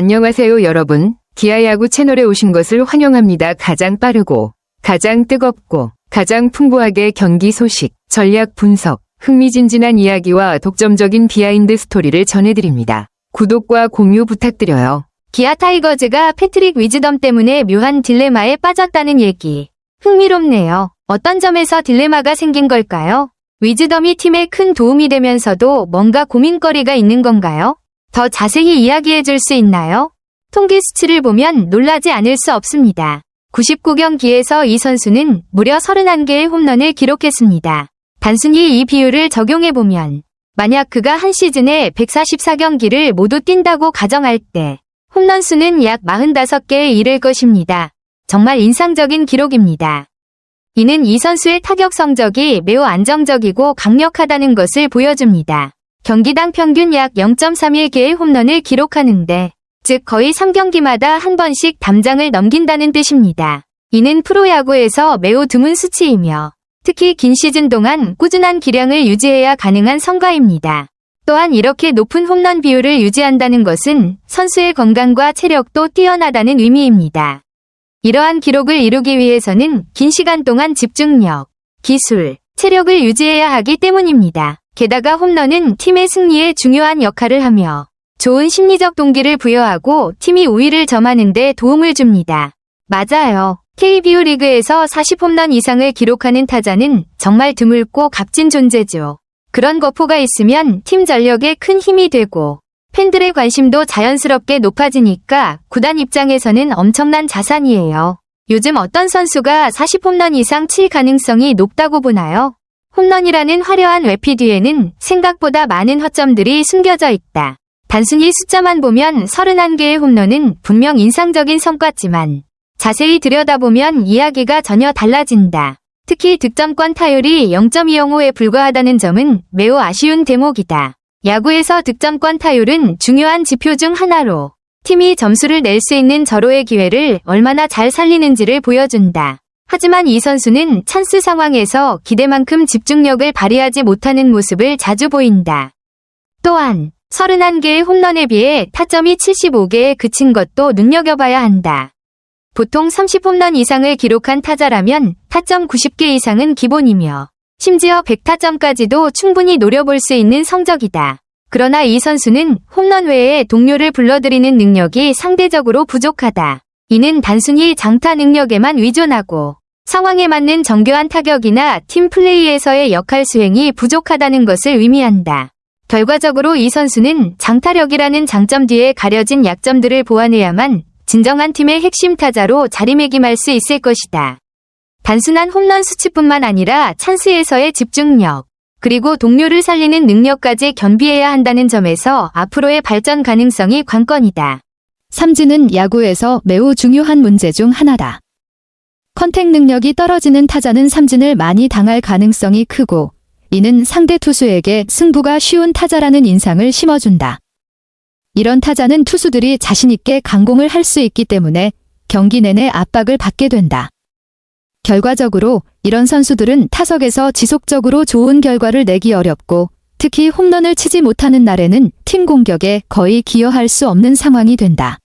안녕하세요 여러분. 기아야구 채널에 오신 것을 환영합니다. 가장 빠르고 가장 뜨겁고 가장 풍부하게 경기 소식, 전략 분석, 흥미진진한 이야기와 독점적인 비하인드 스토리를 전해드립니다. 구독과 공유 부탁드려요. 기아 타이거즈가 패트릭 위즈덤 때문에 묘한 딜레마에 빠졌다는 얘기. 흥미롭네요. 어떤 점에서 딜레마가 생긴 걸까요? 위즈덤이 팀에 큰 도움이 되면서도 뭔가 고민거리가 있는 건가요? 더 자세히 이야기해 줄 수 있나요? 통계 수치를 보면 놀라지 않을 수 없습니다. 99경기에서 이 선수는 무려 31개의 홈런을 기록했습니다. 단순히 이 비율을 적용해보면 만약 그가 한 시즌에 144경기를 모두 뛴다고 가정할 때 홈런 수는 약 45개에 이를 것입니다. 정말 인상적인 기록입니다. 이는 이 선수의 타격 성적이 매우 안정적이고 강력하다는 것을 보여줍니다. 경기당 평균 약 0.31개의 홈런을 기록하는데, 즉 거의 3경기마다 한 번씩 담장을 넘긴다는 뜻입니다. 이는 프로야구에서 매우 드문 수치이며 특히 긴 시즌 동안 꾸준한 기량을 유지해야 가능한 성과입니다. 또한 이렇게 높은 홈런 비율을 유지한다는 것은 선수의 건강과 체력도 뛰어나다는 의미입니다. 이러한 기록을 이루기 위해서는 긴 시간 동안 집중력, 기술, 체력을 유지해야 하기 때문입니다. 게다가 홈런은 팀의 승리에 중요한 역할을 하며 좋은 심리적 동기를 부여하고 팀이 우위를 점하는 데 도움을 줍니다. 맞아요. KBO 리그에서 40홈런 이상을 기록하는 타자는 정말 드물고 값진 존재죠. 그런 거포가 있으면 팀 전력에 큰 힘이 되고 팬들의 관심도 자연스럽게 높아지니까 구단 입장에서는 엄청난 자산이에요. 요즘 어떤 선수가 40홈런 이상 칠 가능성이 높다고 보나요? 홈런이라는 화려한 외피 뒤에는 생각보다 많은 허점들이 숨겨져 있다. 단순히 숫자만 보면 31개의 홈런은 분명 인상적인 성과지만 자세히 들여다보면 이야기가 전혀 달라진다. 특히 득점권 타율이 0.205에 불과하다는 점은 매우 아쉬운 대목이다. 야구에서 득점권 타율은 중요한 지표 중 하나로 팀이 점수를 낼 수 있는 절호의 기회를 얼마나 잘 살리는지를 보여준다. 하지만 이 선수는 찬스 상황에서 기대만큼 집중력을 발휘하지 못하는 모습을 자주 보인다. 또한 31개의 홈런에 비해 타점이 75개에 그친 것도 눈여겨봐야 한다. 보통 30홈런 이상을 기록한 타자라면 타점 90개 이상은 기본이며 심지어 100타점까지도 충분히 노려볼 수 있는 성적이다. 그러나 이 선수는 홈런 외에 동료를 불러들이는 능력이 상대적으로 부족하다. 이는 단순히 장타 능력에만 의존하고 상황에 맞는 정교한 타격이나 팀 플레이에서의 역할 수행이 부족하다는 것을 의미한다. 결과적으로 이 선수는 장타력이라는 장점 뒤에 가려진 약점들을 보완해야만 진정한 팀의 핵심 타자로 자리매김할 수 있을 것이다. 단순한 홈런 수치뿐만 아니라 찬스에서의 집중력, 그리고 동료를 살리는 능력까지 겸비해야 한다는 점에서 앞으로의 발전 가능성이 관건이다. 삼진은 야구에서 매우 중요한 문제 중 하나다. 컨택 능력이 떨어지는 타자는 삼진을 많이 당할 가능성이 크고, 이는 상대 투수에게 승부가 쉬운 타자라는 인상을 심어준다. 이런 타자는 투수들이 자신있게 강공을 할 수 있기 때문에 경기 내내 압박을 받게 된다. 결과적으로 이런 선수들은 타석에서 지속적으로 좋은 결과를 내기 어렵고 특히 홈런을 치지 못하는 날에는 팀 공격에 거의 기여할 수 없는 상황이 된다.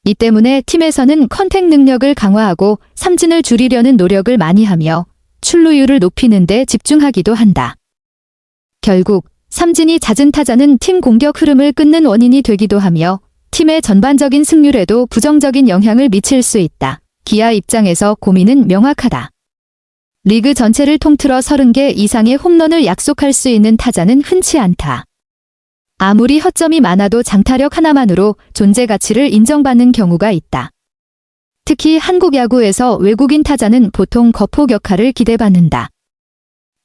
이 때문에 팀에서는 컨택 능력을 강화하고 삼진을 줄이려는 노력을 많이 하며 출루율을 높이는 데 집중하기도 한다. 결국 삼진이 잦은 타자는 팀 공격 흐름을 끊는 원인이 되기도 하며 팀의 전반적인 승률에도 부정적인 영향을 미칠 수 있다. 기아 입장에서 고민은 명확하다. 리그 전체를 통틀어 30개 이상의 홈런을 약속할 수 있는 타자는 흔치 않다. 아무리 허점이 많아도 장타력 하나만으로 존재 가치를 인정받는 경우가 있다. 특히 한국 야구에서 외국인 타자는 보통 거폭 역할을 기대받는다.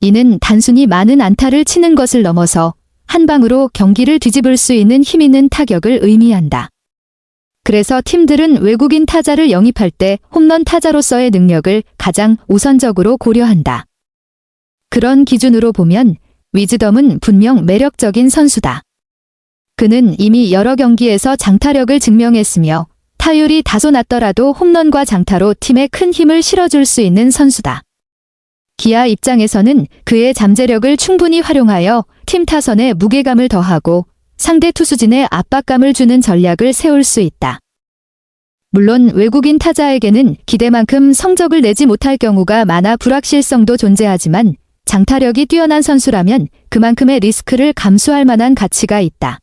이는 단순히 많은 안타를 치는 것을 넘어서 한 방으로 경기를 뒤집을 수 있는 힘있는 타격을 의미한다. 그래서 팀들은 외국인 타자를 영입할 때 홈런 타자로서의 능력을 가장 우선적으로 고려한다. 그런 기준으로 보면 위즈덤은 분명 매력적인 선수다. 그는 이미 여러 경기에서 장타력을 증명했으며 타율이 다소 낮더라도 홈런과 장타로 팀에 큰 힘을 실어줄 수 있는 선수다. 기아 입장에서는 그의 잠재력을 충분히 활용하여 팀 타선에 무게감을 더하고 상대 투수진에 압박감을 주는 전략을 세울 수 있다. 물론 외국인 타자에게는 기대만큼 성적을 내지 못할 경우가 많아 불확실성도 존재하지만 장타력이 뛰어난 선수라면 그만큼의 리스크를 감수할 만한 가치가 있다.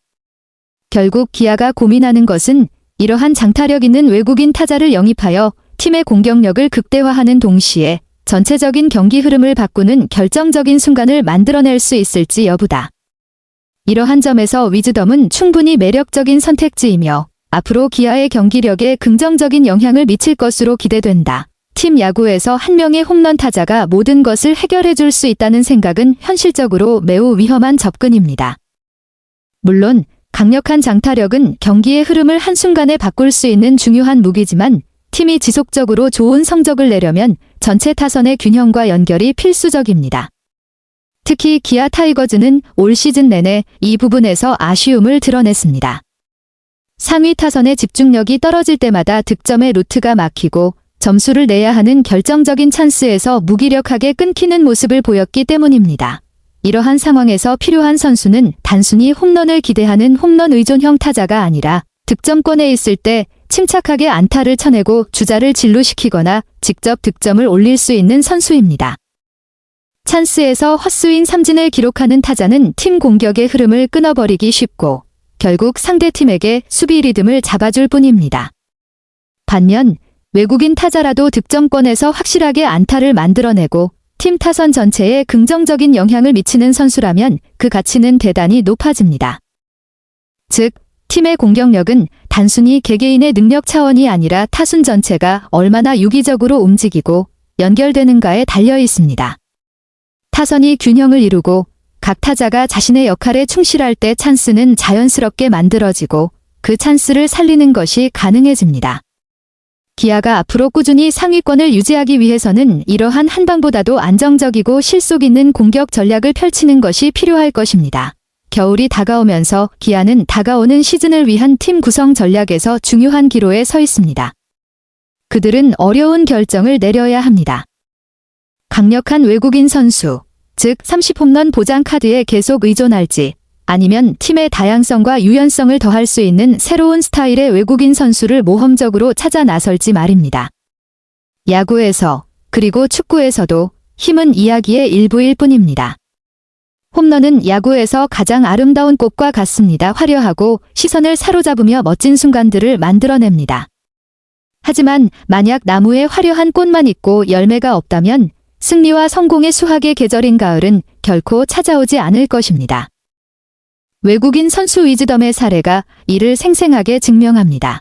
결국 기아가 고민하는 것은 이러한 장타력 있는 외국인 타자를 영입하여 팀의 공격력을 극대화하는 동시에 전체적인 경기 흐름을 바꾸는 결정적인 순간을 만들어낼 수 있을지 여부다. 이러한 점에서 위즈덤은 충분히 매력적인 선택지이며 앞으로 기아의 경기력에 긍정적인 영향을 미칠 것으로 기대된다. 팀 야구에서 한 명의 홈런 타자가 모든 것을 해결해 줄 수 있다는 생각은 현실적으로 매우 위험한 접근입니다. 물론 강력한 장타력은 경기의 흐름을 한순간에 바꿀 수 있는 중요한 무기지만 팀이 지속적으로 좋은 성적을 내려면 전체 타선의 균형과 연결이 필수적입니다. 특히 기아 타이거즈는 올 시즌 내내 이 부분에서 아쉬움을 드러냈습니다. 상위 타선의 집중력이 떨어질 때마다 득점의 루트가 막히고 점수를 내야 하는 결정적인 찬스에서 무기력하게 끊기는 모습을 보였기 때문입니다. 이러한 상황에서 필요한 선수는 단순히 홈런을 기대하는 홈런 의존형 타자가 아니라 득점권에 있을 때 침착하게 안타를 쳐내고 주자를 진루시키거나 직접 득점을 올릴 수 있는 선수입니다. 찬스에서 헛스윙 삼진을 기록하는 타자는 팀 공격의 흐름을 끊어버리기 쉽고 결국 상대팀에게 수비 리듬을 잡아줄 뿐입니다. 반면 외국인 타자라도 득점권에서 확실하게 안타를 만들어내고 팀 타선 전체에 긍정적인 영향을 미치는 선수라면 그 가치는 대단히 높아집니다. 즉, 팀의 공격력은 단순히 개개인의 능력 차원이 아니라 타순 전체가 얼마나 유기적으로 움직이고 연결되는가에 달려 있습니다. 타선이 균형을 이루고 각 타자가 자신의 역할에 충실할 때 찬스는 자연스럽게 만들어지고 그 찬스를 살리는 것이 가능해집니다. 기아가 앞으로 꾸준히 상위권을 유지하기 위해서는 이러한 한방보다도 안정적이고 실속 있는 공격 전략을 펼치는 것이 필요할 것입니다. 겨울이 다가오면서 기아는 다가오는 시즌을 위한 팀 구성 전략에서 중요한 기로에 서 있습니다. 그들은 어려운 결정을 내려야 합니다. 강력한 외국인 선수, 즉 30홈런 보장 카드에 계속 의존할지 아니면 팀의 다양성과 유연성을 더할 수 있는 새로운 스타일의 외국인 선수를 모험적으로 찾아 나설지 말입니다. 야구에서 그리고 축구에서도 힘은 이야기의 일부일 뿐입니다. 홈런은 야구에서 가장 아름다운 꽃과 같습니다. 화려하고 시선을 사로잡으며 멋진 순간들을 만들어냅니다. 하지만 만약 나무에 화려한 꽃만 있고 열매가 없다면 승리와 성공의 수학의 계절인 가을은 결코 찾아오지 않을 것입니다. 외국인 선수 위즈덤의 사례가 이를 생생하게 증명합니다.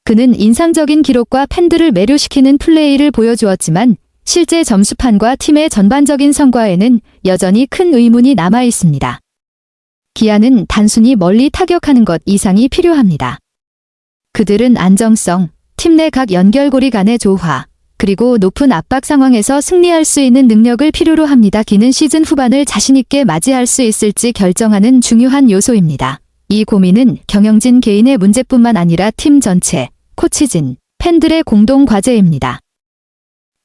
그는 인상적인 기록과 팬들을 매료시키는 플레이를 보여주었지만 실제 점수판과 팀의 전반적인 성과에는 여전히 큰 의문이 남아 있습니다. 기아는 단순히 멀리 타격하는 것 이상이 필요합니다. 그들은 안정성, 팀 내 각 연결고리 간의 조화, 그리고 높은 압박 상황에서 승리할 수 있는 능력을 필요로 합니다. 기는 시즌 후반을 자신있게 맞이할 수 있을지 결정하는 중요한 요소입니다. 이 고민은 경영진 개인의 문제뿐만 아니라 팀 전체, 코치진, 팬들의 공동 과제입니다.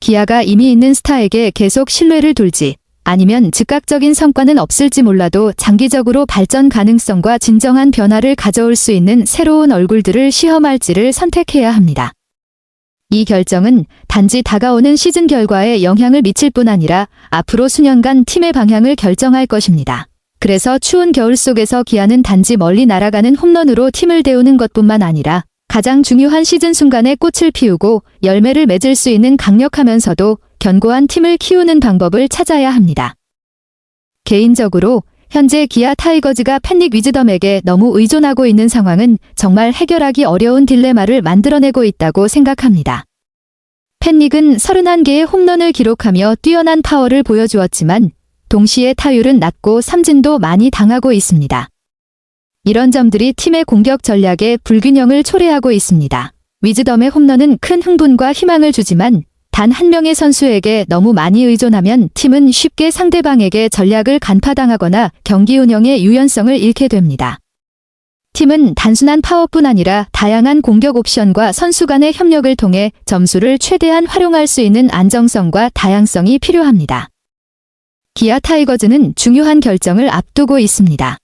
기아가 이미 있는 스타에게 계속 신뢰를 둘지 아니면 즉각적인 성과는 없을지 몰라도 장기적으로 발전 가능성과 진정한 변화를 가져올 수 있는 새로운 얼굴들을 시험할지를 선택해야 합니다. 이 결정은 단지 다가오는 시즌 결과에 영향을 미칠 뿐 아니라 앞으로 수년간 팀의 방향을 결정할 것입니다. 그래서 추운 겨울 속에서 기아는 단지 멀리 날아가는 홈런으로 팀을 데우는 것뿐만 아니라 가장 중요한 시즌 순간에 꽃을 피우고 열매를 맺을 수 있는 강력하면서도 견고한 팀을 키우는 방법을 찾아야 합니다. 개인적으로 현재 기아 타이거즈가 팬닉 위즈덤에게 너무 의존하고 있는 상황은 정말 해결하기 어려운 딜레마를 만들어내고 있다고 생각합니다. 팬닉은 31개의 홈런을 기록하며 뛰어난 파워를 보여주었지만 동시에 타율은 낮고 삼진도 많이 당하고 있습니다. 이런 점들이 팀의 공격 전략의 불균형을 초래하고 있습니다. 위즈덤의 홈런은 큰 흥분과 희망을 주지만 단 한 명의 선수에게 너무 많이 의존하면 팀은 쉽게 상대방에게 전략을 간파당하거나 경기 운영의 유연성을 잃게 됩니다. 팀은 단순한 파워뿐 아니라 다양한 공격 옵션과 선수 간의 협력을 통해 점수를 최대한 활용할 수 있는 안정성과 다양성이 필요합니다. 기아 타이거즈는 중요한 결정을 앞두고 있습니다.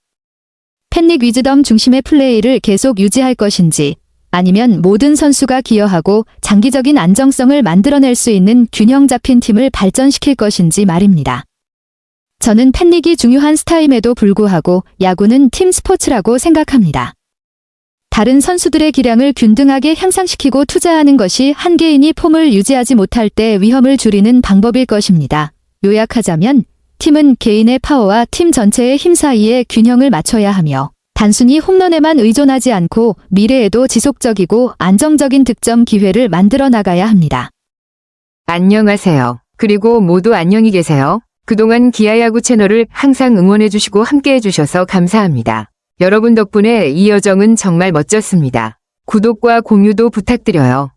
팬닉 위즈덤 중심의 플레이를 계속 유지할 것인지, 아니면 모든 선수가 기여하고 장기적인 안정성을 만들어낼 수 있는 균형 잡힌 팀을 발전시킬 것인지 말입니다. 저는 팬닉이 중요한 스타임에도 불구하고 야구는 팀 스포츠라고 생각합니다. 다른 선수들의 기량을 균등하게 향상시키고 투자하는 것이 한 개인이 폼을 유지하지 못할 때 위험을 줄이는 방법일 것입니다. 요약하자면 팀은 개인의 파워와 팀 전체의 힘 사이에 균형을 맞춰야 하며 단순히 홈런에만 의존하지 않고 미래에도 지속적이고 안정적인 득점 기회를 만들어 나가야 합니다. 안녕하세요. 그리고 모두 안녕히 계세요. 그동안 기아야구 채널을 항상 응원해주시고 함께해주셔서 감사합니다. 여러분 덕분에 이 여정은 정말 멋졌습니다. 구독과 공유도 부탁드려요.